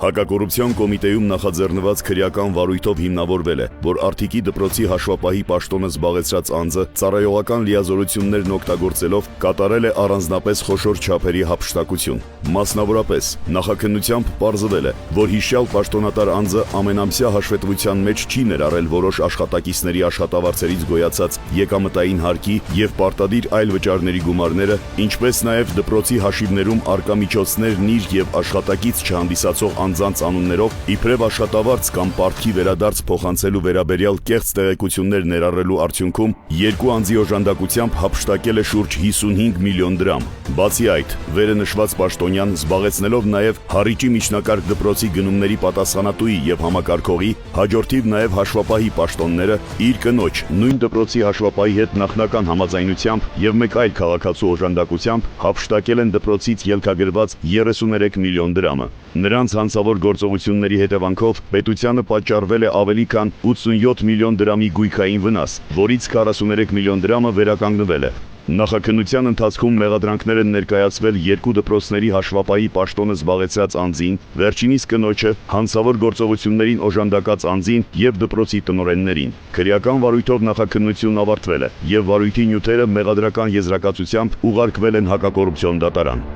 Հակակոռուպցիոն կոմիտեում նախաձեռնված քրեական վարույթով հիմնավորվել է, որ Արտիքի դպրոցի հաշվապահի պաշտոնը զբաղեցրած անձը ծառայողական լիազորություններն օգտագործելով կատարել է առանձնապես խոշոր չափերի հափշտակություն։ Մասնավորապես, նախաքննությամբ պարզվել է, որ հիշյալ պաշտոնատար անձը ամենամսյա հաշվետվության մեջ չի ներառել որոշ աշխատակիցների աշխատավարձերից գոյացած եկամտային հարկի և պարտադիր այլ վճարների գումարները, ինչպես նաև դպրոցի հաշիվներում առկա միջոցներն իր և աշխատակից չհանդիսացող անձանց անուններով իբրև աշխատավարձ կամ պարտքի վերադարձ փոխանցելու վերաբերյալ կեղծ տեղեկություններ ներառելու արդյունքում երկու անձի օժանդակությամբ հափշտակել է շուրջ 55 միլիոն դրամ։ Բացի այդ, վերը նշված պաշտոնյան զբաղեցնելով նաև Հառիճի միջնակարգ դպրոցի գնումների պատասխանատուի և համակարգողի, հաջորդիվ նաև հաշվապահի պաշտոնները իր կնոջ, նույն դպրոցի հաշվապահի հետ նախնական համաձայնությամբ և մեկ այլ քաղաքացու օժանդակությամբ հափշտակել են դպրոցից ելքագրված 33 միլիոն դրամը։ Նրանց հանցավոր գործողությունների հետևանքով պետությանը պատճառվել է ավելի քան 87 միլիոն դրամի գույքային վնաս, որից 43 միլիոն դրամը վերականգնվել է։ Նախաքննության ընթացքում մեղադրանքներ են ներկայացվել երկու դպրոցների հաշվապահի պաշտոնը զբաղեցրած անձին, վերջինիս կնոջը, հանցավոր գործողություններին օժանդակած անձին և դպրոցի տնօրեններին։ Քրեական վարույթով նախաքննությունն ավարտվել է, և վարույթի նյութերը մեղադրական եզրակացությամբ ուղարկվել են հակակոռուպցիոն դատարան։